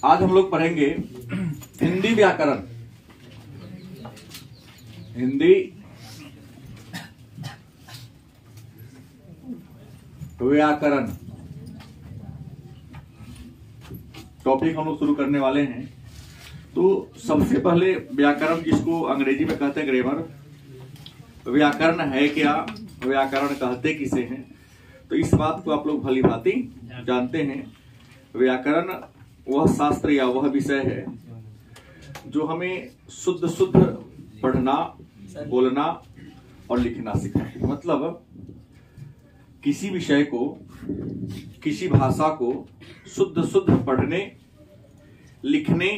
आज हम लोग पढ़ेंगे हिंदी व्याकरण। हिंदी व्याकरण टॉपिक हम लोग शुरू करने वाले हैं। तो सबसे पहले व्याकरण, जिसको अंग्रेजी में कहते हैं ग्रामर, व्याकरण है क्या, व्याकरण कहते किसे हैं, तो इस बात को आप लोग भली भांति जानते हैं। व्याकरण वह शास्त्र या वह विषय है जो हमें शुद्ध शुद्ध पढ़ना, बोलना और लिखना सिखाए। मतलब किसी विषय को, किसी भाषा को शुद्ध शुद्ध पढ़ने, लिखने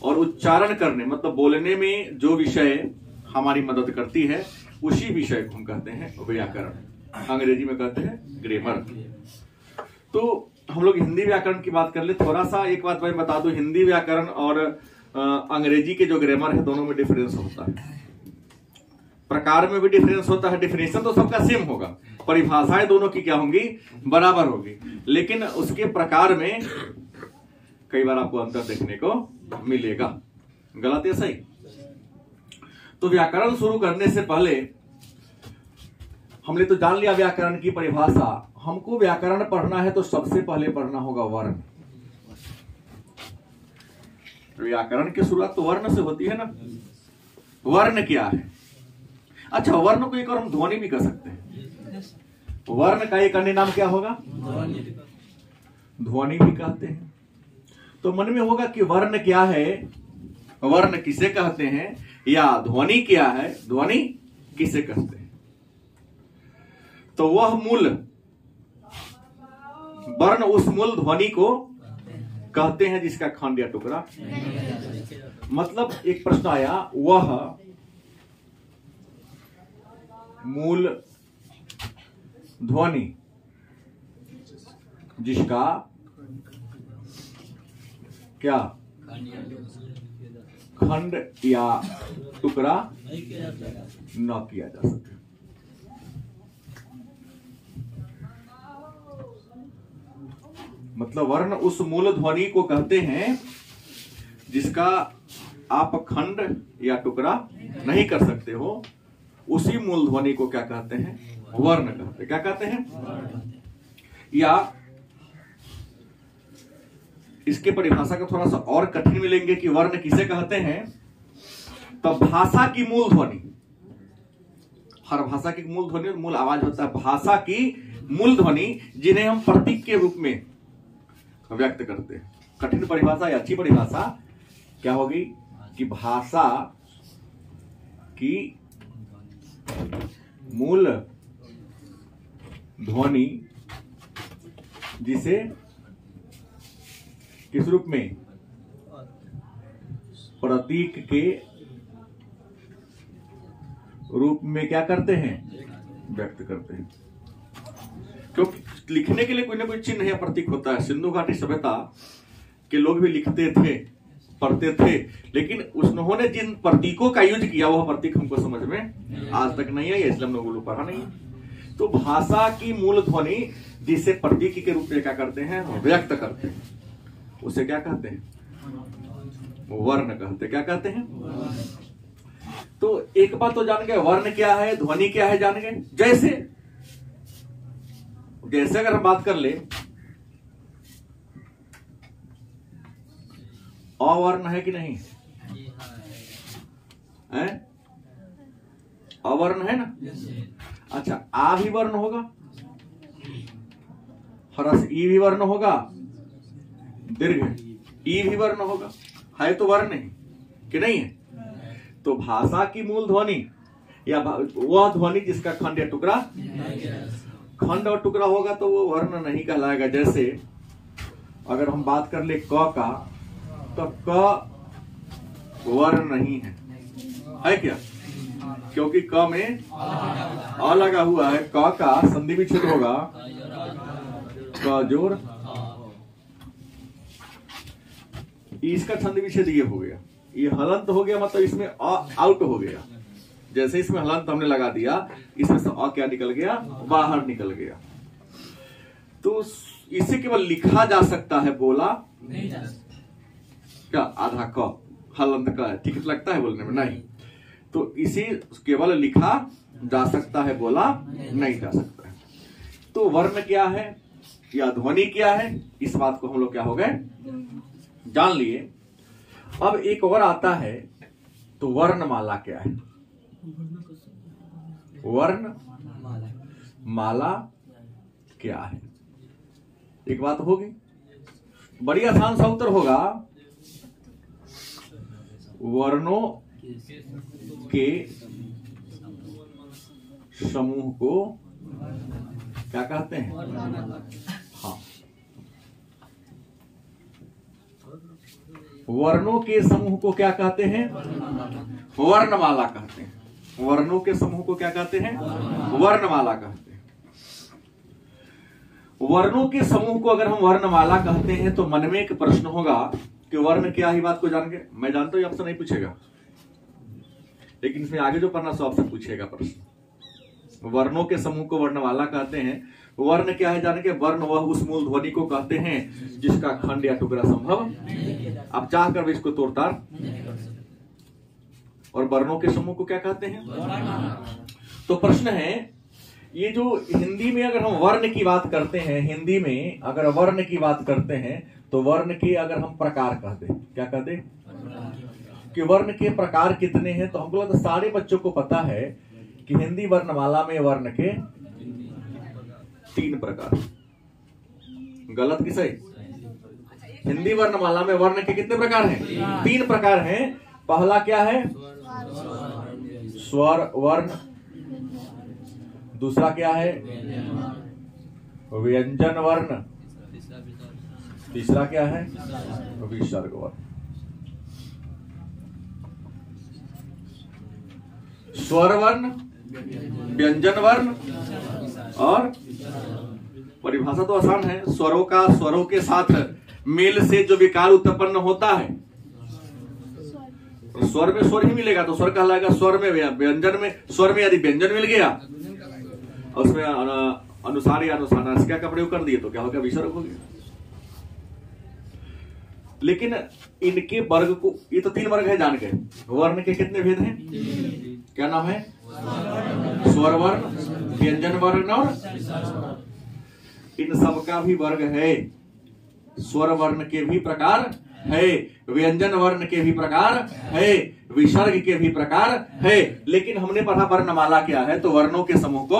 और उच्चारण करने, मतलब बोलने में जो विषय हमारी मदद करती है, उसी विषय को हम कहते हैं व्याकरण। अंग्रेजी में कहते हैं ग्रामर। तो हम लोग हिंदी व्याकरण की बात कर ले। थोड़ा सा एक बात मैं बता दूं, हिंदी व्याकरण और अंग्रेजी के जो ग्रामर है, दोनों में डिफरेंस होता है। प्रकार में भी डिफरेंस होता है, डेफिनेशन तो सबका सेम होगा, परिभाषाएं दोनों की क्या होंगी, बराबर होगी, लेकिन उसके प्रकार में कई बार आपको अंतर देखने को मिलेगा। गलत या सही? तो व्याकरण शुरू करने से पहले हमने तो जान लिया व्याकरण की परिभाषा। हमको व्याकरण पढ़ना है तो सबसे पहले पढ़ना होगा वर्ण। व्याकरण की शुरुआत तो वर्ण से होती है ना। वर्ण क्या है? अच्छा, वर्ण को एक और हम ध्वनि भी कर सकते हैं। वर्ण का एक अन्य नाम क्या होगा? ध्वनि भी कहते हैं। तो मन में होगा कि वर्ण क्या है, वर्ण किसे कहते हैं, या ध्वनि क्या है, ध्वनि किसे कहते हैं। तो वह मूल वर्ण, उस मूल ध्वनि को कहते हैं जिसका खंड या टुकड़ा। मतलब एक प्रश्न आया, वह मूल ध्वनि जिसका क्या खंड या टुकड़ा न किया जा सके। मतलब वर्ण उस मूल ध्वनि को कहते हैं जिसका आप खंड या टुकड़ा नहीं कर सकते हो। उसी मूल ध्वनि को क्या कहते हैं? वर्ण कहते हैं। क्या कहते हैं? या इसके परिभाषा का थोड़ा सा और कठिन मिलेंगे कि वर्ण किसे कहते हैं। तो भाषा की मूल ध्वनि, हर भाषा की मूल ध्वनि, मूल आवाज होता है। भाषा की मूल ध्वनि जिन्हें हम प्रतीक के रूप में व्यक्त करते हैं। कठिन परिभाषा या अच्छी परिभाषा क्या होगी कि भाषा की मूल ध्वनि जिसे किस रूप में, प्रतीक के रूप में क्या करते हैं, व्यक्त करते हैं। क्योंकि लिखने के लिए कोई ना कोई चिन्ह या प्रतीक होता है। सिंधु घाटी सभ्यता के लोग भी लिखते थे, पढ़ते थे, लेकिन उन्होंने जिन प्रतीकों का यूज किया वह प्रतीक हमको समझ में आज तक नहीं है, इसलिए हम लोगों को पढ़ा नहीं। तो भाषा की मूल ध्वनि जिसे प्रतीक के रूप में क्या करते हैं, व्यक्त करते हैं, उसे क्या कहते हैं? वर्ण कहते हैं। क्या कहते हैं? तो एक बात तो जान गए, वर्ण क्या है, ध्वनि क्या है जान गए। जैसे अगर हम बात कर ले, अवर्ण है कि नहीं है? अवर्ण है ना। अच्छा, आ भी वर्ण होगा, हरस ई भी वर्ण होगा, दीर्घ ई भी वर्ण होगा, है तो वर्ण है कि नहीं है। तो भाषा की मूल ध्वनि या वह ध्वनि जिसका खंड या टुकड़ा, खंड और टुकड़ा होगा तो वो वर्ण नहीं कहलाएगा। जैसे अगर हम बात कर ले क का, तो क वर्ण नहीं है क्या? क्योंकि क में अ लगा हुआ है। क का संधि विच्छेद होगा, क जोड़, इसका संधि विच्छेद ये हो गया, ये हलंत हो गया, मतलब इसमें अ आउट हो गया। जैसे इसमें हलंत हमने लगा दिया, इसमें से अ क्या निकल गया, बाहर निकल गया। तो इसे केवल लिखा जा सकता है, बोला क्या आधा क हलंत क है, ठीक लगता है बोलने में? नहीं। तो इसे केवल लिखा जा सकता है, बोला नहीं जा सकता है। तो वर्ण क्या है या ध्वनि क्या है, इस बात को हम लोग क्या हो गए जान लिए। अब एक और आता है, तो वर्णमाला क्या है? वर्ण माला क्या है? एक बात होगी, बड़ी आसान सा उत्तर होगा, वर्णों के समूह को क्या कहते हैं? हाँ, वर्णों के समूह को क्या कहते हैं? वर्णमाला कहते हैं। वर्णों के समूह को क्या कहते हैं? वर्णमाला कहते हैं। वर्णों के समूह को अगर हम वर्णमाला कहते हैं तो मन में एक प्रश्न होगा कि वर्ण क्या है। बात को जान के मैं जानता हूं आपसे नहीं पूछेगा, लेकिन इसमें आगे जो पढ़ना सो आपसे पूछेगा प्रश्न। वर्णों के समूह को वर्णमाला कहते हैं। वर्ण क्या है जान के? वर्ण वह उस मूल ध्वनि को कहते हैं जिसका खंड या टुकड़ा संभव आप चाह कर भी इसको तोड़ताड़। और वर्णों के समूह को क्या कहते हैं? तो प्रश्न है, ये जो हिंदी में अगर हम वर्ण की बात करते हैं, हिंदी में अगर वर्ण की बात करते हैं तो वर्ण के अगर हम प्रकार कह दें, क्या कह दें कि वर्ण के प्रकार कितने हैं, तो हमको लगता है सारे बच्चों को पता है कि हिंदी वर्णमाला में वर्ण के 3 प्रकार। गलत कि सही? हिंदी वर्णमाला में वर्ण के कितने प्रकार हैं? 3 प्रकार हैं। पहला क्या है? स्वर वर्ण। दूसरा क्या है? व्यंजन वर्ण। तीसरा क्या है? विसर्ग वर्ण। स्वर वर्ण, व्यंजन वर्ण और परिभाषा तो आसान है। स्वरों का स्वरों के साथ मेल से जो विकार उत्पन्न होता है, स्वर में स्वर ही मिलेगा तो स्वर कहलाएगा। स्वर में व्यंजन में, स्वर में यदि व्यंजन मिल गया और उसमें अनुसार या अनुसार क्या का प्रयोग कर दिए तो क्या हो गया? विसर्ग हो गया। लेकिन इनके वर्ग को, ये तो 3 वर्ग है जान के। वर्ण के कितने भेद हैं? क्या नाम है? स्वर वर्ण, व्यंजन वर्ण और इन सब का भी वर्ग है। स्वर वर्ण के भी प्रकार है, व्यंजन वर्ण के भी प्रकार है, विसर्ग के भी प्रकार है। लेकिन हमने पढ़ा वर्णमाला क्या है, तो वर्णों के समूह को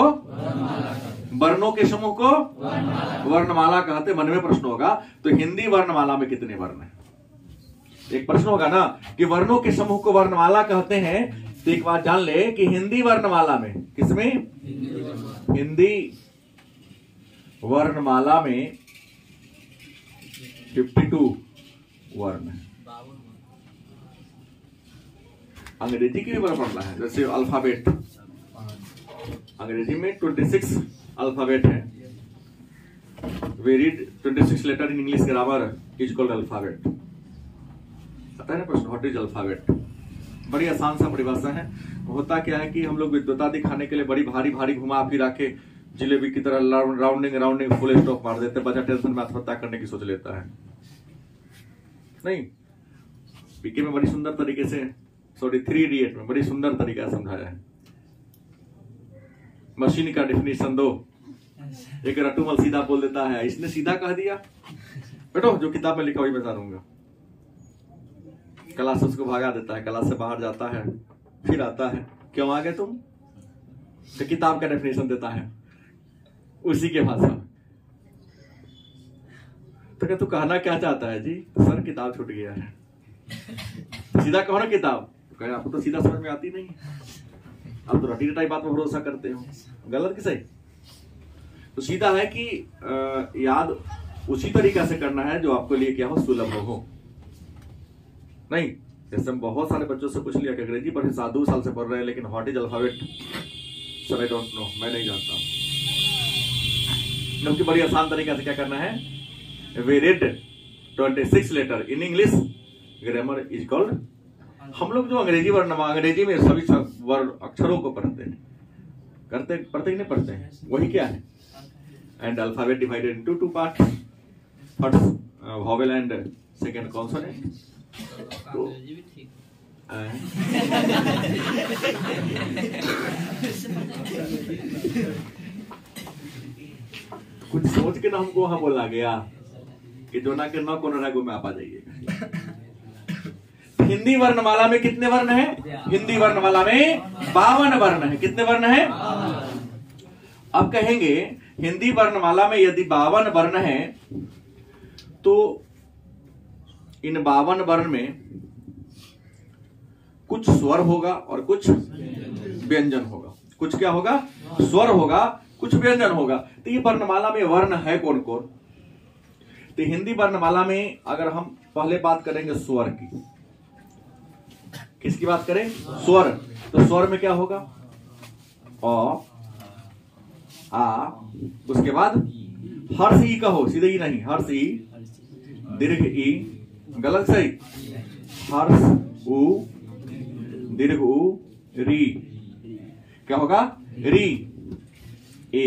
वर्णमाला कहते। मन में प्रश्न होगा तो हिंदी वर्णमाला में कितने वर्ण हैं? एक प्रश्न होगा ना कि वर्णों के समूह को वर्णमाला कहते हैं, तो एक बात जान ले कि हिंदी वर्णमाला में, किसमें? हिंदी वर्णमाला में 52 वर्ण है। अंग्रेजी की भी वर्ण पढ़ना है, जैसे अल्फाबेट। अंग्रेजी में 26 अल्फाबेट है। We read 26 letter in English grammar is called alphabet। पता है ना प्रश्न, व्हाट इज अल्फाबेट? बड़ी आसान सा परिभाषा है। होता क्या है कि हम लोग विद्वता दिखाने के लिए बड़ी भारी भारी घुमा फिरा के जिलेबी की तरह राउंडिंग फुल स्टॉप मार देते, बच्चा टेंशन में आत्महत्या करने की सोच लेता है। नहीं, पीके में बड़ी सुंदर तरीके से, सॉरी 3 इडियट में बड़ी सुंदर तरीका से समझाया है। मशीन का डेफिनेशन दो, एक रटूमल सीधा बोल देता है, इसने सीधा कह दिया। बेटो जो किताब में लिखा वही बता दूंगा। क्लास उसको भगा देता है, क्लास से बाहर जाता है, फिर आता है, क्यों आ गए तुम? तो किताब का डेफिनेशन देता है उसी के भाषा में। तो क्या तू कहना क्या चाहता है जी? तो सर किताब छूट गया है। तो सीधा कहो ना किताब। कहे आपको तो सीधा समझ में आती नहीं, आप तो रटी रटाई बात में भरोसा करते हो। गलत कि सही? तो सीधा है कि याद उसी तरीका से करना है जो आपके लिए क्या हो, सुलभ हो। नहीं, जैसे हम बहुत सारे बच्चों से पूछ लिया कि अंग्रेजी पढ़े 2 साल से पढ़ रहे हैं, लेकिन what is alphabet? Sir I don't know, मैं नहीं जानता। क्योंकि बड़ी आसान तरीका से क्या करना है, we read 26 letter in English grammar is called. हम लोग जो अंग्रेजी में सभी अक्षरों को पढ़ते हैं, पढ़ते ही नहीं पढ़ते हैं, वही क्या है? And alphabet divided into 2 parts, first vowel and second consonant. तो कुछ सोच के ना हमको वहां बोला गया कि जो ना के नौ कोन रागो में आप आ जाइएगा। हिंदी वर्णमाला में कितने वर्ण है? हिंदी वर्णमाला में 52 वर्ण है। कितने वर्ण है? अब कहेंगे हिंदी वर्णमाला में यदि 52 वर्ण है तो इन 52 वर्ण में कुछ स्वर होगा और कुछ व्यंजन होगा। कुछ क्या होगा? स्वर होगा, कुछ व्यंजन होगा। तो ये वर्णमाला में वर्ण है कौन कौन? तो हिंदी वर्णमाला में अगर हम पहले बात करेंगे स्वर की, किसकी बात करें? स्वर। तो स्वर में क्या होगा? अ, आ, उसके बाद हर्ष ई कहो, सीधे ई नहीं, हर्ष ई, दीर्घ ई, गलत सही, हर्ष उ, दीर्घ उ, री, क्या होगा? री, ए,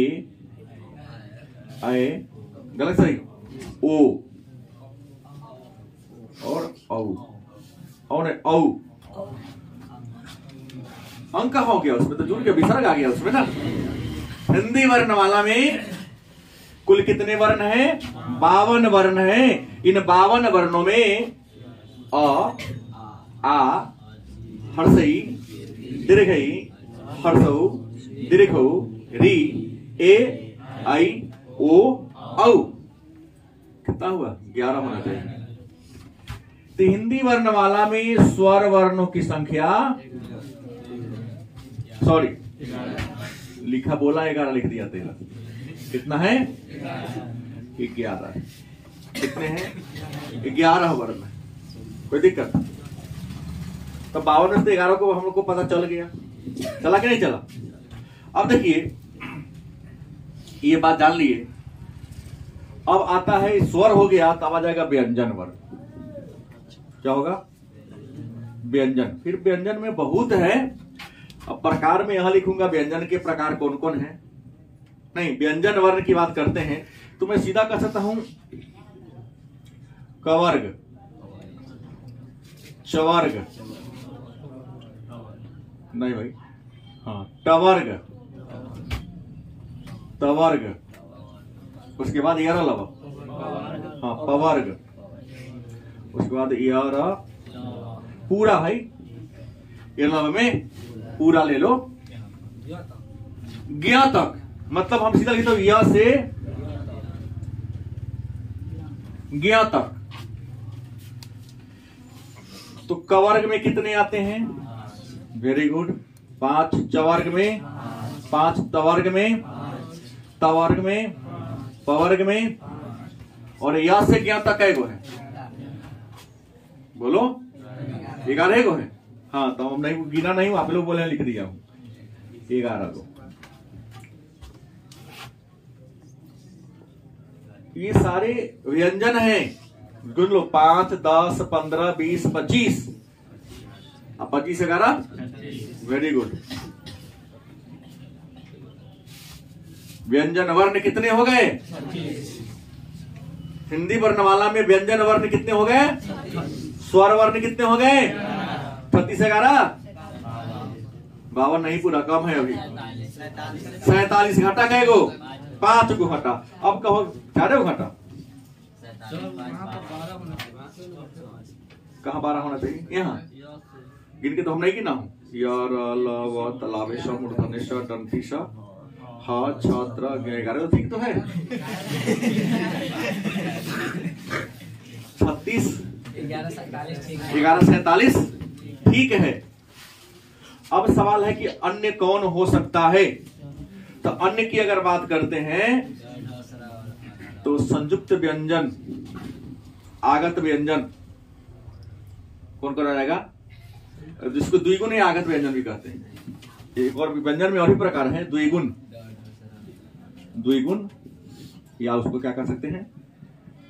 ए, गलत सही, ओ और औ, औ, अंक हो गया उसमें, तो जुड़ के विसर्ग आ गया उसमें ना। हिंदी वर्णमाला में कुल कितने वर्ण है? 52 वर्ण है। इन 52 वर्णों में अ, आ, हर्षई, दीर्घई, हर्षौ, दीर्घौ, री, ए, आई, ओ, औ। कितना हुआ? 11 होना चाहिए। तो हिंदी वर्णमाला में स्वर वर्णों की संख्या, सॉरी लिखा बोला 11, लिख दिया 13। कितना है? 11। कितने हैं? 11 वर्ण है। कोई दिक्कत? तो 52 से 11 को हम लोग को पता चल गया। चला कि नहीं चला? अब देखिए ये बात जान लिए। अब आता है स्वर हो गया, तब आ जाएगा व्यंजन वर्ण। क्या होगा? व्यंजन। फिर व्यंजन में बहुत है। अब प्रकार में यहां लिखूंगा व्यंजन के प्रकार कौन कौन है। नहीं, व्यंजन वर्ण की बात करते हैं तो मैं सीधा कह सकता हूं कवर्ग, चवर्ग, नहीं भाई, हाँ, टवर्ग, तवर्ग, उसके बाद यार लव, हाँ, पवर्ग, उसके बाद यार पूरा भाई, लव में पूरा ले लो, ज्ञा तक। मतलब हम सीधा लिखते हो या से ज्ञा तक। तो कवर्ग में कितने आते हैं? Very good, 5। चवर्ग में 5, तवर्ग में, तवर्ग में, पवर्ग में, और या से ज्ञा तक कैगो है? बोलो, 11 गो है। हाँ, तो हम नहीं गिना नहीं, आप लोग बोले लिख दिया हूं 11 गो। ये सारे व्यंजन हैं। गुन लो, 5, 10, 15, 20, 25। अब 25 से 11, वेरी गुड। व्यंजन वर्ण कितने हो गए? हिंदी वर्णमाला में व्यंजन वर्ण कितने हो गए? स्वर वर्ण कितने हो गए? 36 से 11, 52 नहीं, पूरा कम है अभी। 47 घटा गए गो, 5 को घटा। अब कहो चारे को घटा, कहाँ 12 होना चाहिए? यहाँ गिन के तो हम नहीं गिना हूं। यार लव तलावेश मूर्धनेश दंतीश हा छात्र 11 ठीक तो है। 36, 1147 ठीक है। अब सवाल है कि अन्य कौन हो सकता है? तो अन्य की अगर बात करते हैं तो संयुक्त व्यंजन, आगत व्यंजन कौन करा जाएगा? जिसको द्विगुण या आगत व्यंजन भी कहते हैं। एक और व्यंजन में और भी प्रकार है, द्विगुण, द्विगुण, या उसको क्या कर सकते हैं?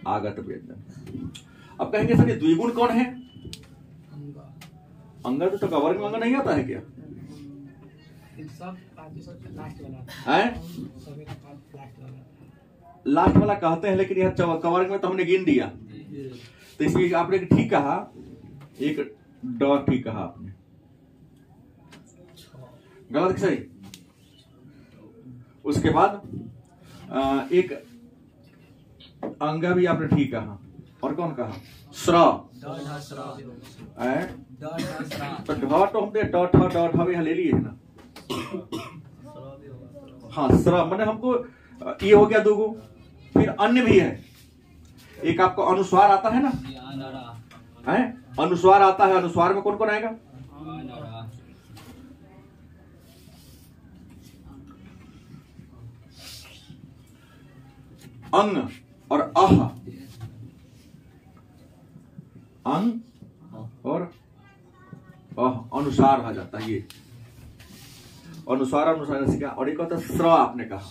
आगत व्यंजन। अब कहेंगे सर ये द्विगुण कौन है? अंग तो कवर्ग में अंग नहीं आता है क्या? लास्ट वाला कहते हैं, लेकिन यह कवर्ग में तो हमने गिन दिया। तो इसलिए आपने ठीक कहा एक ड ठीक कहा आपने, गलत सही। उसके बाद एक अंग भी आपने ठीक कहा, और कौन कहा? श्र। तो ढ तो हमने ड ठ भी ले लिए है ना। हाँ, श्र मैंने हमको ये हो गया दूगो। फिर अन्य भी है, एक आपको अनुस्वार आता है ना, है अनुस्वार आता है। अनुस्वार में कौन कौन आएगा? अंग और अह, अंग और अह, अनुसार आ जाता है ये। अनुसार अनुसार से क्या? और एक होता है श्र, आपने कहा।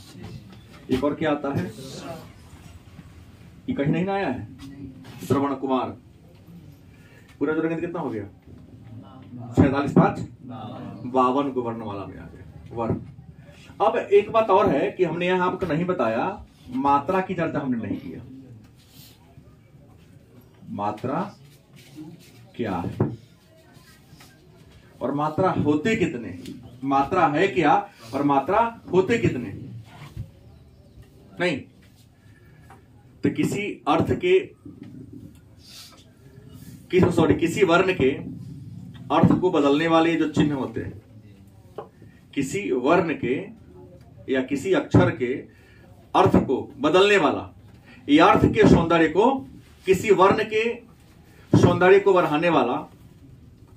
एक और क्या आता है? ये कहीं नहीं ना आया है? श्रवण कुमार। पूरा जोड़ेंगे कितना हो गया? 46 5 52 को वर्ण वाला में आ गया वर्ण। अब एक बात और है कि हमने यहां आपको नहीं बताया, मात्रा की चर्चा हमने नहीं किया। मात्रा क्या है और मात्रा होते कितने? मात्रा है क्या और मात्रा होते कितने? नहीं तो किसी अर्थ के किसी वर्ण के अर्थ को बदलने वाले जो चिन्ह होते हैं, किसी वर्ण के या किसी अक्षर के अर्थ को बदलने वाला, या अर्थ के सौंदर्य को, किसी वर्ण के सौंदर्य को बढ़ाने वाला,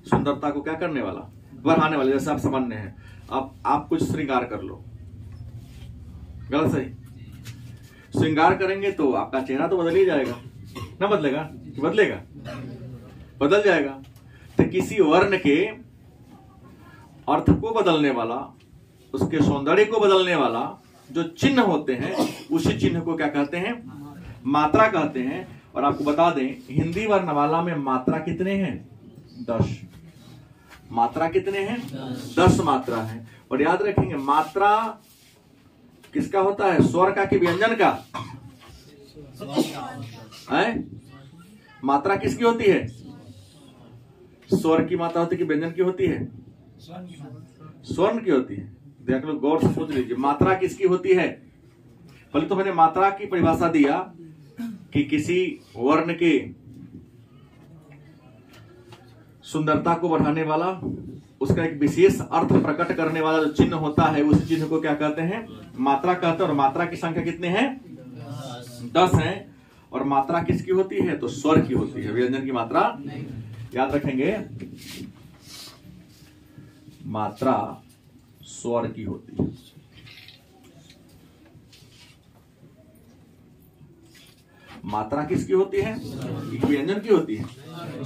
सुंदरता को क्या करने वाला? बढ़ाने वाला। जैसे आप सामान्य हैं, आप कुछ श्रृंगार कर लो, गलत सही? श्रृंगार करेंगे तो आपका चेहरा तो बदल ही जाएगा ना, बदलेगा? बदलेगा, बदल जाएगा। तो किसी वर्ण के अर्थ को बदलने वाला, उसके सौंदर्य को बदलने वाला जो चिन्ह होते हैं, उसी चिन्ह को क्या कहते हैं? मात्रा कहते हैं। और आपको बता दें, हिंदी वर्णमाला में मात्रा कितने हैं? 10। मात्रा कितने हैं? 10 मात्रा है। और याद रखेंगे, मात्रा किसका होता है? स्वर का कि व्यंजन का? है? मात्रा किसकी होती है? स्वर की मात्रा होती है कि व्यंजन की होती है? स्वर्ण की होती है। देख लो, गौर से सोच लीजिए, मात्रा किसकी होती है? पहले तो मैंने मात्रा की परिभाषा दिया कि किसी वर्ण के सुंदरता को बढ़ाने वाला, उसका एक विशेष अर्थ प्रकट करने वाला जो चिन्ह होता है, उस चिन्ह को क्या कहते हैं? मात्रा कहते हैं। और मात्रा की संख्या कितने हैं? 10 है। और मात्रा किसकी होती है? तो स्वर की होती है, व्यंजन की मात्रा। याद रखेंगे, मात्रा स्वर की होती है। मात्रा किसकी होती है? व्यंजन की होती है,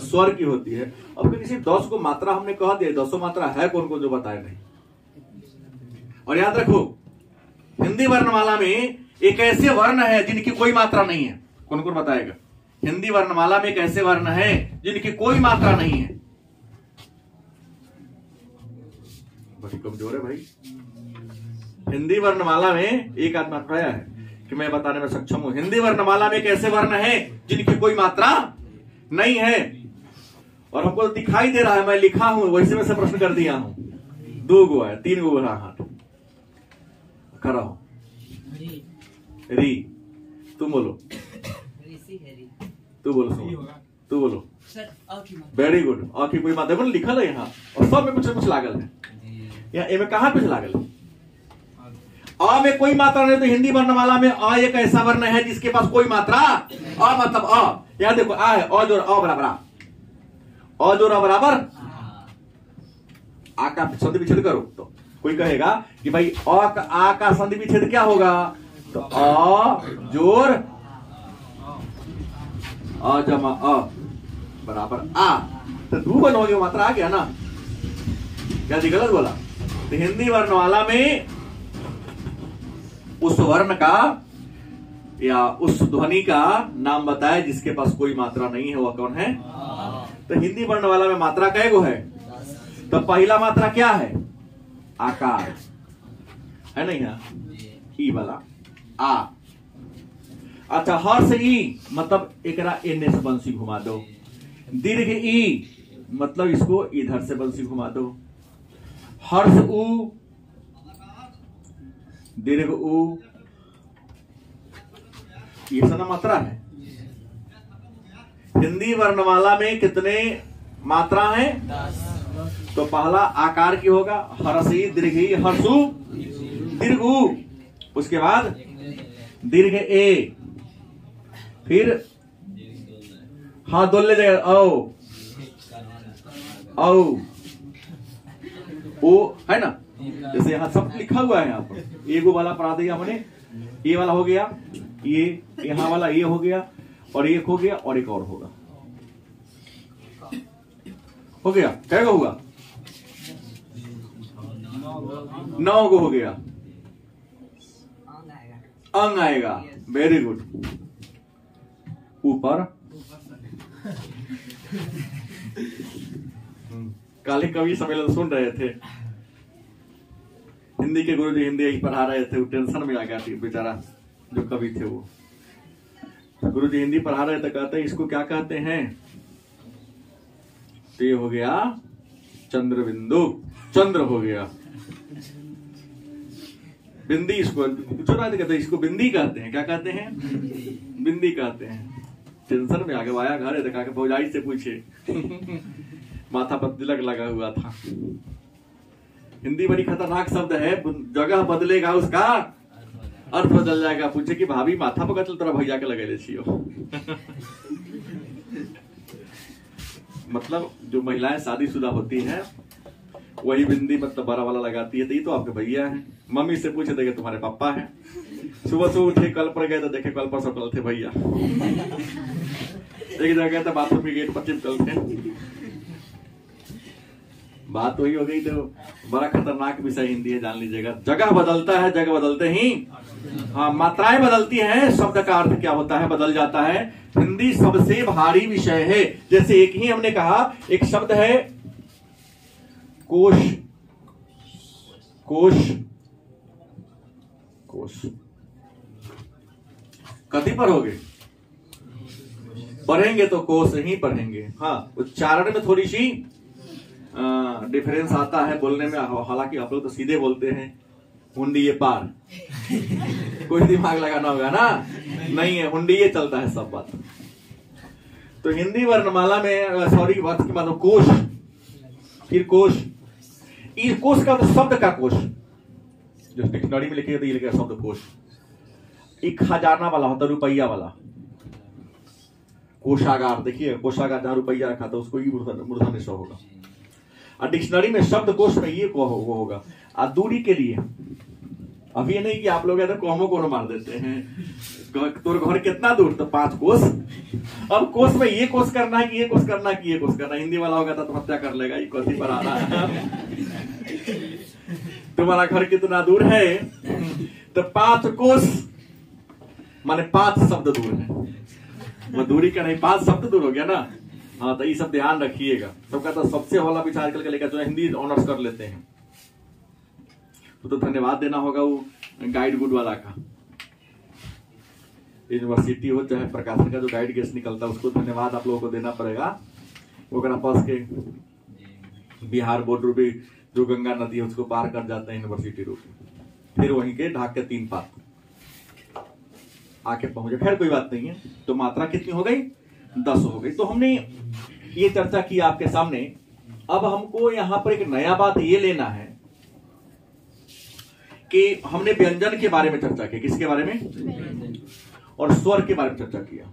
स्वर की होती है। अब किसी 10 को मात्रा हमने कह दिया, 10 मात्रा है कौन को जो बताए नहीं। और याद रखो, हिंदी वर्णमाला में एक ऐसे वर्ण है जिनकी कोई मात्रा नहीं है। कौन कौन बताएगा? हिंदी वर्णमाला में एक ऐसे वर्ण है जिनकी कोई मात्रा नहीं है। बड़ी कमजोर है भाई। हिंदी वर्णमाला में एक आदमी बताया है कि मैं बताने में सक्षम हूं, हिंदी वर्णमाला में एक ऐसे वर्ण है जिनकी कोई मात्रा नहीं है। और हमको दिखाई दे रहा है, मैं लिखा हूं, वैसे में से प्रश्न कर दिया हूं। 2 गो है, 3 गो रहा हाथ खड़ा हो। री, तुम बोलो, तू बोलो, तू बोलो। Very good. और की कोई मात्रा बोल लिखल है यहाँ, और सब में कुछ लागल है। यहाँ ए में कहां कुछ लागल है? अ में कोई मात्रा नहीं। तो हिंदी वर्णमाला में अ एक ऐसा वर्ण है जिसके पास कोई मात्रा, अ मतलब अ। यहां देखो, आ है, अ जोड़ अ बराबर, अ जोड़ अ बराबर आ का संधि विच्छेद करो। तो कोई कहेगा कि भाई आ का संधि विच्छेद क्या होगा? तो अ जोड़ अ जमा अ बराबर आ। तो 2 बनोगे, मात्रा आ गया ना। क्या जी गलत बोला? तो हिंदी वर्णमाला में उस वर्ण का या उस ध्वनि का नाम बताए जिसके पास कोई मात्रा नहीं है, वह कौन है? तो हिंदी वर्णमाला में मात्रा कैगो है? तो पहला मात्रा क्या है? आकार है नहीं है? ई वाला आ। अच्छा, हर से ई मतलब एकरा एने से बंसी घुमा दो। दीर्घ ई मतलब इसको इधर से बंसी घुमा दो। हर्ष उ, दीर्घ उ, ये सब मात्रा है। हिंदी वर्णमाला में कितने मात्रा हैं? 10। तो पहला आकार की होगा हर्षी दीर्घी हर्षु दीर्घ उ, उसके बाद दीर्घ ए, फिर हाँ दोले जगह औ ओ है ना, जैसे यहाँ सब लिखा हुआ है। यहाँ पर एगो वाला पढ़ा दिया हमने, ये वाला हो गया, ये यहाँ वाला ये हो गया, और एक हो गया, और एक और होगा, हो गया। क्या होगा? 9 गो हो गया, अंग आएगा। Very good. ऊपर काली कवि सम्मेलन सुन रहे थे, हिंदी के गुरुजी हिंदी ही पढ़ा रहे थे, वो टेंशन में आ गया बेचारा जो कवि थे वो। गुरुजी हिंदी पढ़ा रहे थे, कहते हैं इसको क्या कहते हैं? तो ये हो गया चंद्र बिंदु, चंद्र हो गया। बिंदी इसको कहते हैं, इसको बिंदी कहते हैं। क्या कहते हैं? बिंदी कहते हैं। टेंशन में आगे आया, घर देखा के फौजाई से पूछे माथा पर तिलक लगा हुआ था। हिंदी बड़ी खतरनाक शब्द है, जगह बदलेगा उसका अर्थ बदल जाएगा। पूछे कि भाभी माथा पर कतल तोरा भैया के लगे छियो मतलब जो महिलाएं शादीशुदा होती हैं वही बिंदी मतलब बड़ा वाला लगाती है। तो ये तो आपके भैया हैं। मम्मी से पूछे देखे तुम्हारे पापा हैं। सुबह सुबह उठे कल पर गए तो देखे कल पर सब थे भैया एक जगह गए तो बाथरूम के गेट पर चिपकल थे। बात वही हो गई। तो बड़ा खतरनाक विषय हिंदी है, जान लीजिएगा। जगह बदलता है, जगह बदलते ही हाँ मात्राएं बदलती हैं, शब्द का अर्थ क्या होता है बदल जाता है। हिंदी सबसे भारी विषय है। जैसे एक ही हमने कहा, एक शब्द है कोश, कोश, कोश। कथी पढ़ोगे? पढ़ेंगे तो कोश ही पढ़ेंगे। हाँ, उच्चारण में थोड़ी सी डिफरेंस आता है बोलने में। हालांकि आप लोग तो सीधे बोलते हैं हुंडी ये पार कोई दिमाग लगाना होगा ना, नहीं है, हुंडी ये चलता है सब बात। तो हिंदी वर्णमाला में सॉरी वर्ष की मतलब कोश, फिर कोश। इस कोश का मतलब शब्द का कोश, जो डिक्शनरी में लिखे तो ये लिखा शब्द कोश। एक खजाना वाला होता, रुपया वाला। कोषागार, देखिए कोषागार जहां रुपया रखा था उसको ही मूर्धन्य स होगा। और डिक्शनरी में शब्द कोश में ये वो होगा। और दूरी के लिए अभी ये नहीं कि आप लोग कोमो कोनो मार देते हैं, तोर घर कितना दूर, तो 5 कोस। अब कोस में ये कोस करना है कि ये कोस करना है कि ये कोस करना है। हिंदी वाला होगा तो हत्या कर लेगा, ये कोसी पर आ रहा है तुम्हारा घर कितना दूर है, तो 5 कोस माने 5 शब्द दूर है। वो दूरी का नहीं, 5 शब्द दूर हो गया ना। हाँ, तो ये सब ध्यान रखिएगा। सबका तो सबसे होला विचार आजकल के लेकर जो हिंदी ऑनर्स कर लेते हैं, तो धन्यवाद देना होगा वो गाइड गुड वाला का। यूनिवर्सिटी हो चाहे प्रकाशन का जो गाइड गेस्ट निकलता है उसको धन्यवाद आप लोगों को देना पड़ेगा। वो पास के बिहार बोर्ड रूपी जो गंगा नदी है उसको पार कर जाते हैं यूनिवर्सिटी रूपी, फिर वहीं के ढाक के 3 पात आके पहुंचे। खैर कोई बात नहीं है। तो मात्रा कितनी हो गई? 10 हो गई। तो हमने ये चर्चा की आपके सामने। अब हमको यहां पर एक नया बात ये लेना है कि हमने व्यंजन के बारे में चर्चा की। किसके बारे में? और स्वर के बारे में चर्चा किया।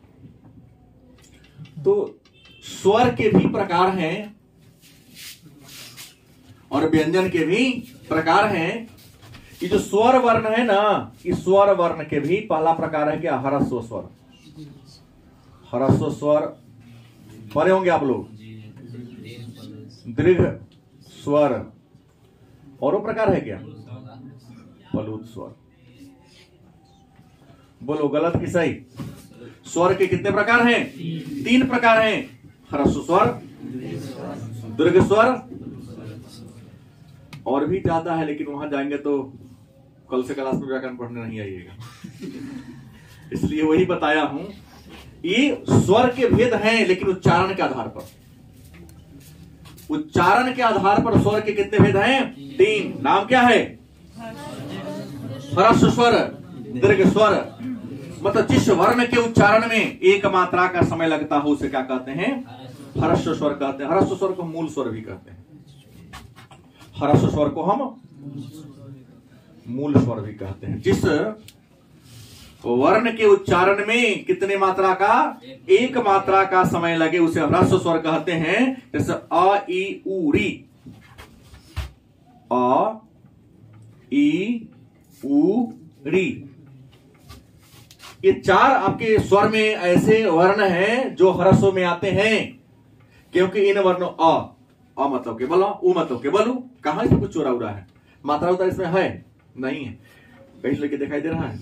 तो स्वर के भी प्रकार हैं और व्यंजन के भी प्रकार हैं। ये जो स्वर वर्ण है ना, इस स्वर वर्ण के भी पहला प्रकार है क्या? ह्रस्व स्वर। ह्रस्व स्वर पढ़े होंगे आप लोग। दीर्घ स्वर, और वो प्रकार है क्या? प्लुत स्वर। बोलो गलत कि सही? स्वर के कितने प्रकार हैं? 3 प्रकार हैं। ह्रस्व स्वर, दीर्घ स्वर, और भी ज्यादा है, लेकिन वहां जाएंगे तो कल से क्लास में व्याकरण पढ़ने नहीं आइएगा इसलिए वही बताया हूं। ये स्वर के भेद हैं, लेकिन उच्चारण के आधार पर। उच्चारण के आधार पर स्वर के कितने भेद हैं? 3। नाम क्या है? ह्रस्व स्वर, दीर्घ स्वर। मतलब जिस वर्ण के उच्चारण में एक मात्रा का समय लगता हो उसे क्या कहते हैं? ह्रस्व स्वर कहते हैं। ह्रस्व स्वर को मूल स्वर भी कहते हैं। ह्रस्व स्वर को हम मूल स्वर भी कहते हैं। जिस वर्ण के उच्चारण में कितने मात्रा का? एक मात्रा का समय लगे उसे ह्रस्व स्वर कहते हैं। जैसे अ ई उ री, अ ई उ री, ये 4 आपके स्वर में ऐसे वर्ण हैं जो ह्रस्व में आते हैं, क्योंकि इन वर्णों अ मतलब केवल अ, उ मतलब केवल उ। कहां इसमें कुछ चोरा उड़ा है? मात्रा उतार इसमें है नहीं है, कहीं लेके दिखाई दे रहा है।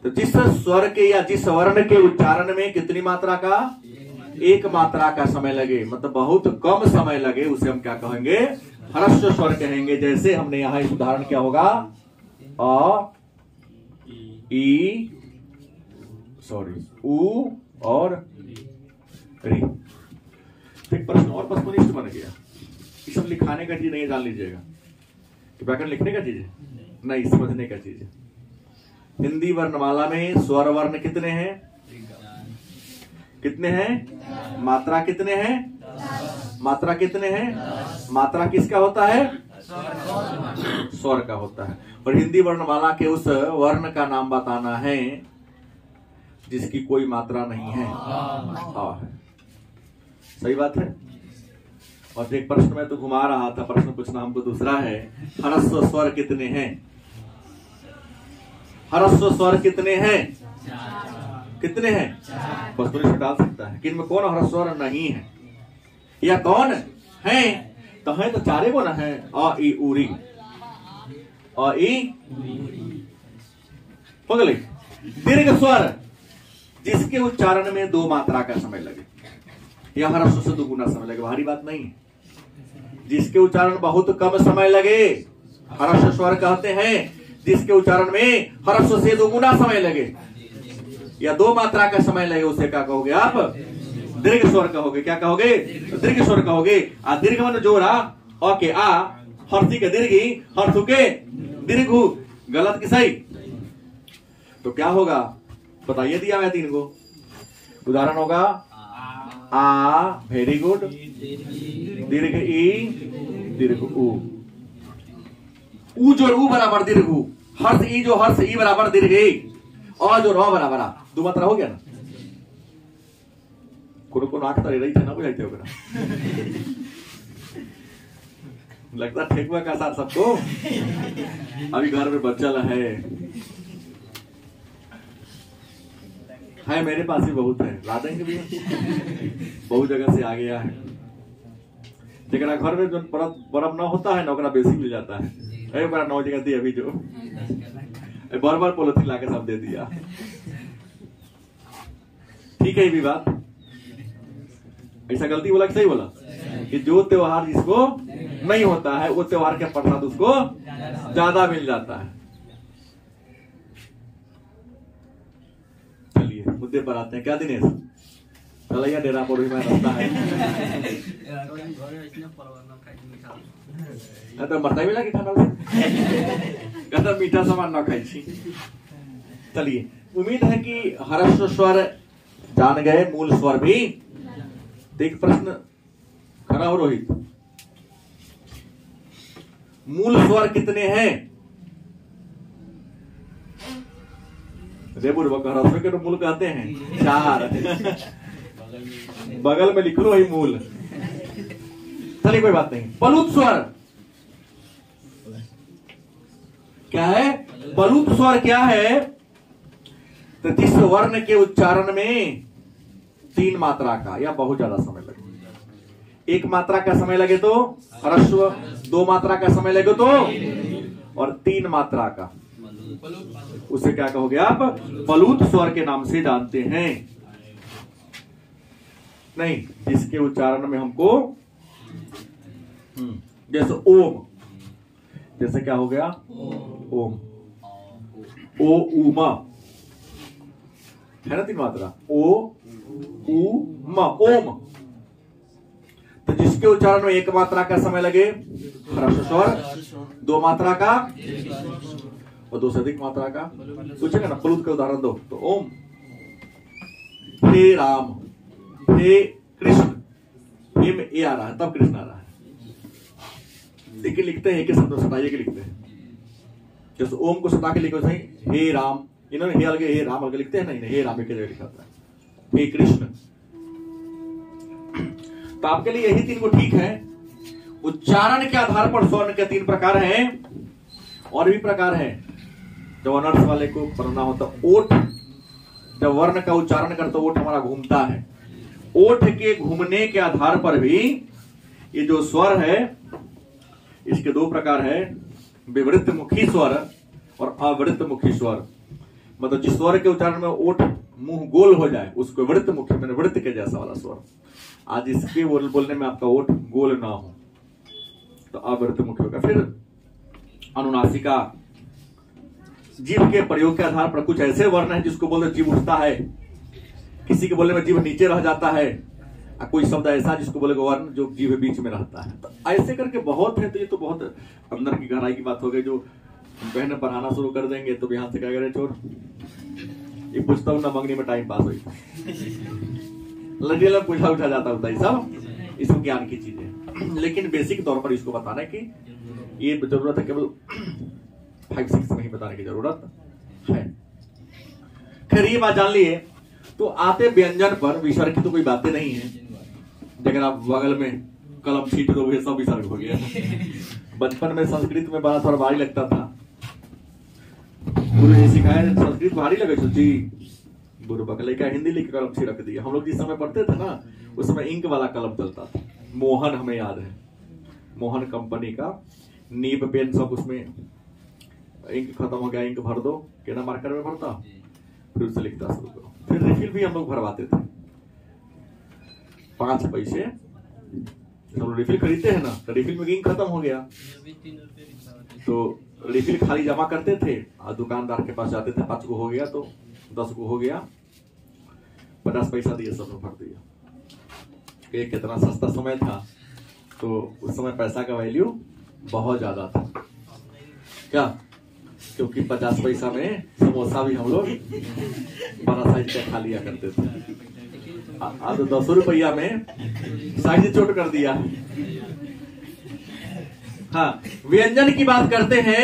तो जिस स्वर के या जिस वर्ण के उच्चारण में कितनी मात्रा का? एक मात्रा का समय लगे, मतलब बहुत कम समय लगे, उसे हम क्या कहेंगे? ह्रस्व स्वर कहेंगे। जैसे हमने यहां इस उदाहरण क्या होगा? अ ई उ और री। एक प्रश्न और वस्तुनिष्ठ बन गया। ये सब लिखाने का चीज नहीं, जान लीजिएगा कि व्याकरण लिखने का चीज है, नहीं समझने का चीज है। हिंदी वर्णमाला में स्वर वर्ण कितने हैं? कितने हैं? मात्रा कितने हैं? मात्रा कितने हैं? मात्रा किसका होता है? स्वर का होता है। और हिंदी वर्णमाला के उस वर्ण का नाम बताना है जिसकी कोई मात्रा नहीं है। है सही बात है। और एक प्रश्न में तो घुमा रहा था, प्रश्न पूछना हमको दूसरा है। ह्रस्व स्वर कितने हैं? ह्रस्व स्वर कितने हैं? कितने हैं? वस्तुनिष्ठ में डाल सकता है कि इनमें कौन ह्रस्व स्वर नहीं है या कौन है? तो है तो 4 को ना है, अ ई उ री, अ ई हो गई। दीर्घ स्वर जिसके उच्चारण में 2 मात्रा का समय लगे या ह्रस्व से 2 गुना समय लगे, भारी बात नहीं है। जिसके उच्चारण बहुत कम समय लगे ह्रस्व स्वर कहते हैं। जिसके उच्चारण में ह्रस्व से 2 गुना समय लगे या 2 मात्रा का समय लगे उसे क्या कहोगे आप? दीर्घ स्वर कहोगे। क्या कहोगे? दीर्घ स्वर कहोगे। दीर्घ मन जोड़ा, अ के आ, हर्षी के दीर्घी, हर्षु के दीर्घु। गलत कि सही? तो क्या होगा बताइए, दिया मैं 3 को। उदाहरण होगा आ, वेरी गुड, दीर्घ ई, दीर्घ उ, उ जो उ बराबर दीर्घ उ, हर्ष ई जो हर्ष ई बराबर दीर्घ ई, और जो र बराबर आ। 2 मात्रा हो गया ना। को आंख तरे रही थे ना, बुझाते हो लगता ठेकुआ का साथ सबको। अभी घर में बच्चा है मेरे पास भी बहुत है, ला देंगे भी बहुत जगह से आ गया है। लेकिन घर में जो बर्फ ना होता है ना, ओकरा बेसी मिल जाता है। बड़ा 9 जगह थी अभी जो बार पॉलिथीन लाके सब दे दिया। ठीक है ये भी बात, ऐसा गलती बोला कि सही बोला? कि जो त्योहार जिसको नहीं होता है वो त्योहार के प्रसाद उसको ज्यादा मिल जाता है। चलिए मुद्दे पर आते हैं। क्या दिनेश? चलिए डेरा पर भी मैं रहता है तो मरता मिला कि खाना कहता मीठा सामान ना खाई। चलिए उम्मीद है कि ह्रस्व स्वर जान गए, मूल स्वर भी। एक प्रश्न खड़ा हो रोहित, मूल स्वर कितने हैं? ह्रस्व के तो मूल कहते हैं 4। बगल में लिख लो ही मूल। चलिए कोई बात नहीं। पलुत स्वर क्या है? पलुत स्वर क्या है? तो जिस वर्ण के उच्चारण में 3 मात्रा का या बहुत ज्यादा समय लगे। 1 मात्रा का समय लगे तो ह्रस्व, 2 मात्रा का समय लगे तो, और 3 मात्रा का, उसे क्या कहोगे आप? पलुत स्वर के नाम से जानते हैं। नहीं, जिसके उच्चारण में हमको जैसे ओम, जैसे क्या हो गया? ओम, ओ उमा है ना 3 मात्रा, ओ उ म, ओम। तो जिस उसके उच्चारण में एक मात्रा का समय लगे ह्रस्व स्वर, दो मात्रा का और दो से अधिक मात्रा का। पूछेगा ना प्लुत का उदाहरण दो, तो ओम, हे राम, हे कृष्ण, हे में ए आ रहा है तब कृष्ण आ रहा है, लेकिन लिखते हैं एक शब्द सटाइए के लिखते हैं। जैसे ओम को सटा के लिखो सही, हे राम, इन्होंने हे अलगे हे राम अलगे लिखते हैं, नहीं हे राम एक जगह लिखा था, हे कृष्ण। तो आपके लिए यही तीन को ठीक है। उच्चारण के आधार पर स्वर्ण के तीन प्रकार हैं, और भी प्रकार हैं। जब अनर्थ वाले को पढ़ना होता, ओठ, जब वर्ण का उच्चारण करते ओठ हमारा घूमता है, ओठ के घूमने के आधार पर भी ये जो स्वर है इसके दो प्रकार है, विवृत्त मुखी स्वर और अवृत्त मुखी स्वर। मतलब जिस स्वर के उच्चारण में ओठ मुंह गोल हो जाए उसको वृत्त मुखी, मैंने वृत्त के जैसा वाला स्वर। आज इसके बोलने में आपका ओठ गोल ना हो तो अवृत्त मुखी होगा। फिर अनुनासिका, जीभ के प्रयोग के आधार पर कुछ ऐसे वर्ण है जिसको बोलते जीभ उठता है, किसी के बोलने में जीभ नीचे रह जाता है, कोई शब्द ऐसा जिसको बोले वर्ण जो जीभ बीच में रहता है। तो ऐसे करके बहुत है। तो ये तो बहुत अंदर की गहराई की बात हो गई। जो बहन पढ़ाना शुरू कर देंगे तो यहां से क्या करे, छोड़ ये पूछता हूं ना, मंगनी में टाइम पास हुई लड़की लोग पूछा उठा जाता होता है सब, इसमें ज्ञान की चीजें। लेकिन बेसिक तौर पर इसको बताना है कि ये जरूरत है, केवल 5-6 में ही बताने की जरूरत है। खैर ये बात जान लिए। तो आते व्यंजन पर, विसर्ग की तो कोई बातें नहीं है। अगर आप बगल में कलम छीट दोगे सब विसर्ग हो गया। बचपन में संस्कृत में बड़ा थोड़ा भारी लगता था, गुरु ने सिखाया संस्कृत भारी लगे जी, गुरु बकले का हिंदी लिख कलम छी रख दिया। हम लोग जिस समय पढ़ते थे ना उस समय इंक वाला कलम चलता था, मोहन, हमें याद है, मोहन कंपनी का नीब पेन सब, उसमें इंक खत्म हो गया, इंक भर दो, केना मार्कर में भरता, फिर उससे लिखता शुरू करो। फिर रिफिल भी हम लोग भरवाते थे 5 पैसे। हम रिफिल खरीदते हैं ना, तो रिफिल में इंक खत्म हो गया तो रिफिल खाली जमा करते थे और दुकानदार के पास जाते थे, 5 को हो गया तो 10 को हो गया, 50 पैसा दिए, सब में भर दिया। एक कितना सस्ता समय था, तो उस समय पैसा का वैल्यू बहुत ज्यादा था क्या, क्योंकि 50 पैसा में समोसा भी हम लोग बड़ा साइज का खा लिया करते थे। आज 10 रुपया में साइज छोट कर दिया। हाँ, व्यंजन की बात करते हैं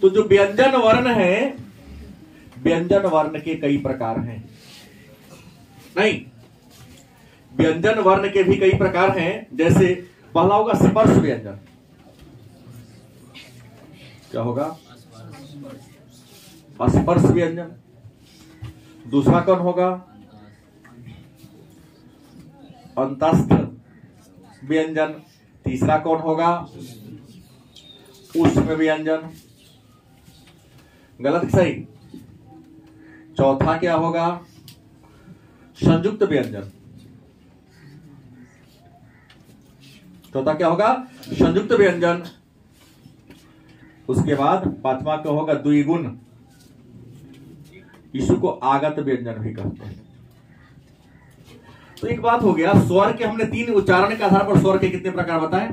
तो जो व्यंजन वर्ण है, व्यंजन वर्ण के कई प्रकार हैं। नहीं, व्यंजन वर्ण के भी कई प्रकार हैं। जैसे पहला होगा स्पर्श व्यंजन। क्या होगा? स्पर्श व्यंजन। दूसरा कौन होगा? अंतस्थ व्यंजन। तीसरा कौन होगा? ऊष्म व्यंजन। गलत सही? चौथा क्या होगा? संयुक्त व्यंजन। चौथा क्या होगा? संयुक्त व्यंजन। उसके बाद 5वां क्या होगा? द्विगुण। इसको आगत व्यंजन भी कहते हैं। तो एक बात हो गया, स्वर के हमने 3 उच्चारण के आधार पर स्वर के कितने प्रकार बताए?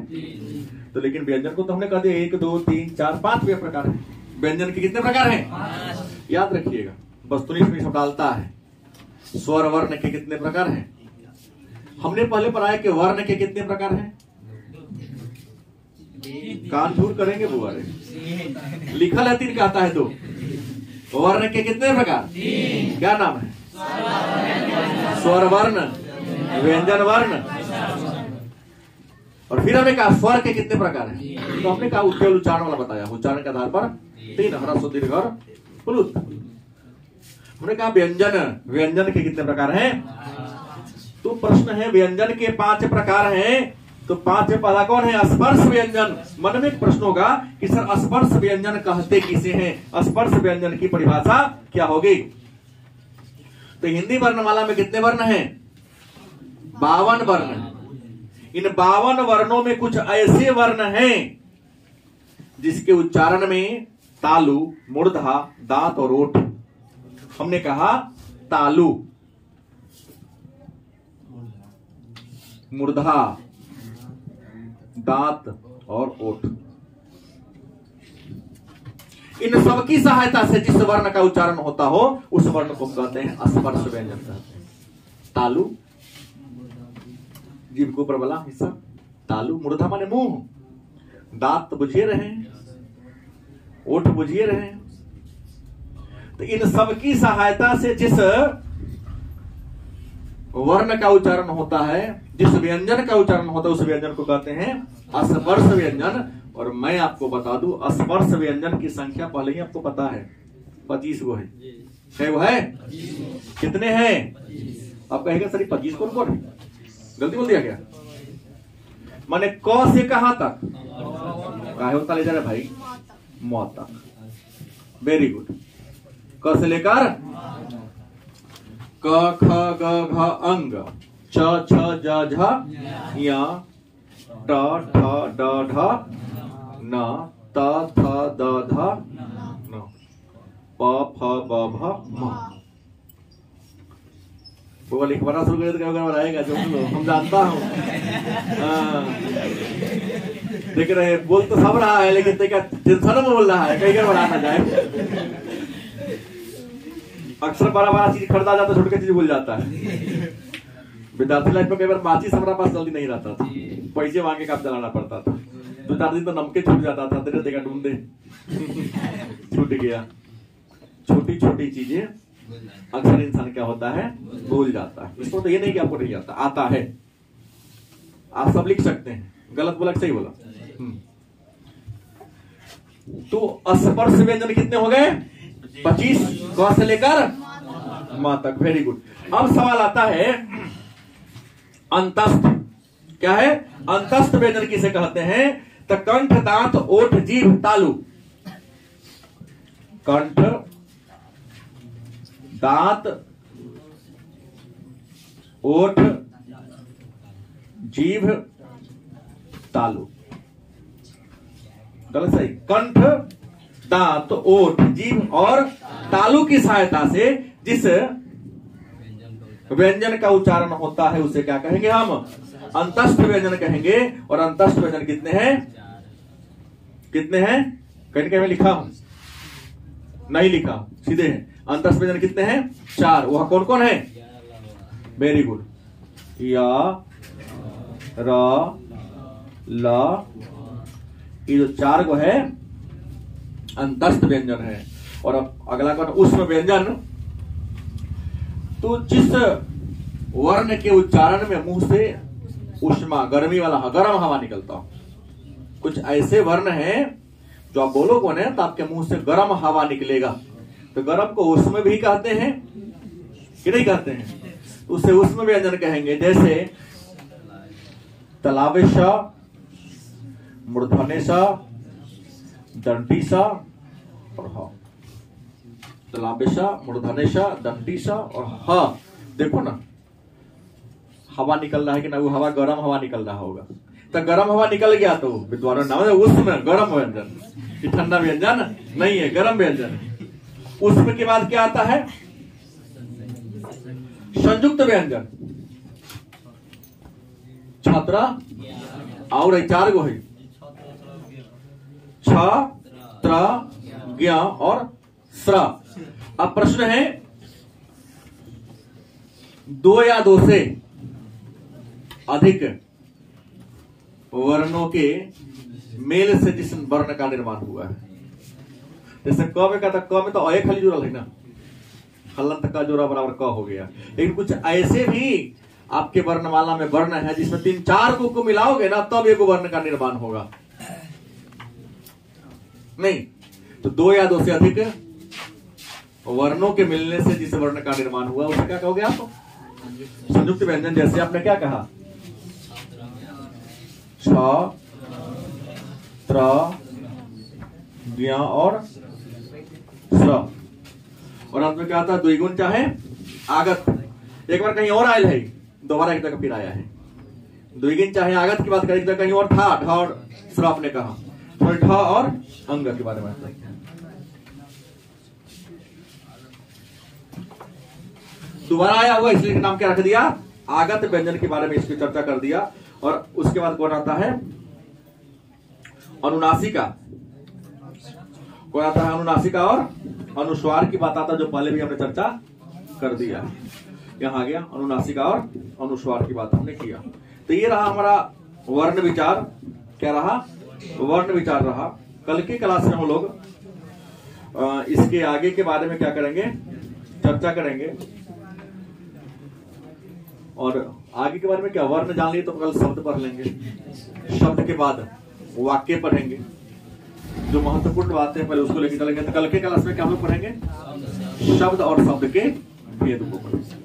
तो लेकिन व्यंजन को तो हमने कह दिया 1 2 3 4 5 प्रकार है। व्यंजन के कितने प्रकार हैं? याद रखिएगा, वस्तुनिष्ठ में सब डालता है। स्वर वर्ण के कितने प्रकार हैं? हमने पहले पढ़ाया कि वर्ण के कितने प्रकार हैं? कान झूर करेंगे बुआ रे, लिखल है 3 कहता है 2। वर्ण के कितने प्रकार? क्या नाम है? स्वर वर्ण, व्यंजन वर्ण, और फिर हमने कहा स्वर के कितने प्रकार हैं। तो हमने कहा केवल उच्चारण वाला बताया, उच्चारण के आधार पर 3, ह्रस्व दीर्घ और प्लुत। हमने कहा व्यंजन, व्यंजन के कितने प्रकार हैं? तो प्रश्न है व्यंजन के 5 प्रकार हैं, तो 5 में पहला कौन है? स्पर्श व्यंजन। मन में एक प्रश्न होगा कि सर स्पर्श व्यंजन कहते किसे हैं? स्पर्श व्यंजन की परिभाषा क्या होगी? तो हिंदी वर्णमाला में कितने वर्ण हैं? 52 वर्ण। इन 52 वर्णों में कुछ ऐसे वर्ण हैं जिसके उच्चारण में तालु, मूर्धा, दांत और ओठ। हमने कहा तालु, मूर्धा, दांत और ओठ। इन सबकी सहायता से जिस वर्ण का उच्चारण होता हो उस वर्ण को कहते हैं स्पर्श व्यंजन कहते हैं। तालु, जीभ के ऊपर वाला हिस्सा तालु, मूर्धा माने मुंह, दांत तो बुझिए रहे हैं, ओठ बुझिए रहे हैं। तो इन सबकी सहायता से जिस वर्ण का उच्चारण होता है, जिस व्यंजन का उच्चारण होता है, उस व्यंजन को कहते हैं स्पर्श व्यंजन। और मैं आपको बता दूं, स्पर्श व्यंजन की संख्या पहले ही आपको पता है, 25 गो है। है वो है? कितने हैं? आप कहेगा सर 25 कौन कौन है? गलती बोल दिया क्या? माने क से कहां तक? काहे होता ले जा रहा भाई? म तक। Very good. क से लेकर क ख ग घ अंग, च छ ज झ य ट ठ ड ढ न त थ द ध न प फ ब भ म। वो लिखवाना शुरू कर तो आएगा जो हम जानता हूं। देख रहे बोल तो सब रहा है, लेकिन टेंशन में बोल रहा है, कहीं का बढ़ा ना जाए। अक्सर बड़ा बड़ा चीज खरीदा जाता है, छोटे चीज भूल जाता है। विद्यार्थी लाइफ में कई बार माचिस हमारा पास जल्दी नहीं रहता था, पैसे मांगे काम चलाना पड़ता था। 2-4 दिन तो नमके छूट जाता था, तेरे देखा ढूंढे छूट गया। छोटी छोटी चीजें अक्सर इंसान क्या होता है, भूल जाता है। इसको तो ये नहीं कि आपको नहीं आता, आता है। आप सब लिख सकते हैं, गलत बोला सही बोला। तो स्पर्श व्यंजन कितने हो गए? 25, क से लेकर म तक। Very good. अब सवाल आता है अंतस्थ। क्या है? अंतस्थ व्यंजन किसे कहते हैं? तो कंठ, दांत, ओठ, जीभ, तालु। कंठ, दांत, ओठ, जीभ, तालु। गलत सही? कंठ, दांत, ओठ, जीभ और तालु की सहायता से जिस व्यंजन का उच्चारण होता है उसे क्या कहेंगे? हम अंतस्थ व्यंजन कहेंगे। और अंतस्थ व्यंजन कितने हैं? कितने हैं? कहीं कहीं में लिखा हूं, नहीं लिखा, सीधे हैं। अंतस्थ व्यंजन कितने हैं? 4। वह कौन कौन है? Very good. या, र, ल, ये जो 4 को है अंतस्थ व्यंजन है। और अब अगला कौन? उष्म व्यंजन। तो जिस वर्ण के उच्चारण में मुंह से उष्मा, गर्मी वाला, गर्म हवा निकलता हो। कुछ ऐसे वर्ण हैं जो आप बोलोगे ना तो आपके मुंह से गर्म हवा निकलेगा। तो गर्म को उष्म भी कहते हैं कि नहीं कहते हैं? तो उसे उष्म व्यंजन कहेंगे। जैसे तलावेश, मूर्धनेश, दंडीसा और ह। तलावेश, मूर्धनेश, दंडीश और ह। देखो ना हवा निकल रहा है कि ना? वो हवा गर्म हवा निकल रहा होगा। तो गर्म हवा निकल गया तो विद्वानों नाम है उष्म गर्म व्यंजन। ये ठंडा व्यंजन नहीं है, गर्म व्यंजन। उष्म के बाद क्या आता है? संयुक्त व्यंजन। छात्रा और 4 गो है, छ, त्र, ज्ञ और स्र। अब प्रश्न है 2 या 2 से अधिक वर्णों के मेल से जिस वर्ण का निर्माण हुआ है। जैसे क में कहता, क में तो अ खाली जुड़ल है ना, हलंत का जोड़ा बराबर क हो गया। लेकिन कुछ ऐसे भी आपके वर्णमाला में वर्ण है जिसमें 3-4 को मिलाओगे ना तब एक वर्ण का निर्माण होगा। नहीं तो 2 या 2 से अधिक वर्णों के मिलने से जिस वर्ण का निर्माण हुआ उसे क्या कहोगे आप? संयुक्त व्यंजन। जैसे आपने क्या कहा? छ, त्र, ज्ञ और स्र। और अंत में क्या आता है? द्विगुण चाहे आगत। एक बार कहीं और आयल है, दोबारा एक जगह फिर आया है। द्विगुण चाहे आगत की बात करें तो कहीं और था, ढ और स्र आपने कहा, थोड़ी ढ और अंग के बारे में। दोबारा आया हुआ इसलिए नाम क्या रख दिया? आगत व्यंजन के बारे में इसकी चर्चा कर दिया। और उसके बाद कौन आता है? अनुनासिका कौन आता है? अनुनासिका और अनुस्वार की बात आता है, जो पहले भी हमने चर्चा कर दिया। यहाँ आ गया अनुनासिका और अनुस्वार की बात हमने किया। तो ये रहा हमारा वर्ण विचार। क्या रहा? वर्ण विचार रहा। कल की क्लास में हम लोग इसके आगे के बारे में क्या करेंगे? चर्चा करेंगे। और आगे के बारे में क्या, वर्ण जान लिए तो कल शब्द पढ़ लेंगे, शब्द के बाद वाक्य पढ़ेंगे। जो महत्वपूर्ण बातें हैं पहले उसको लेके चलेंगे। तो कल के क्लास में क्या हम लोग पढ़ेंगे? शब्द और शब्द के भेद को पढ़ेंगे।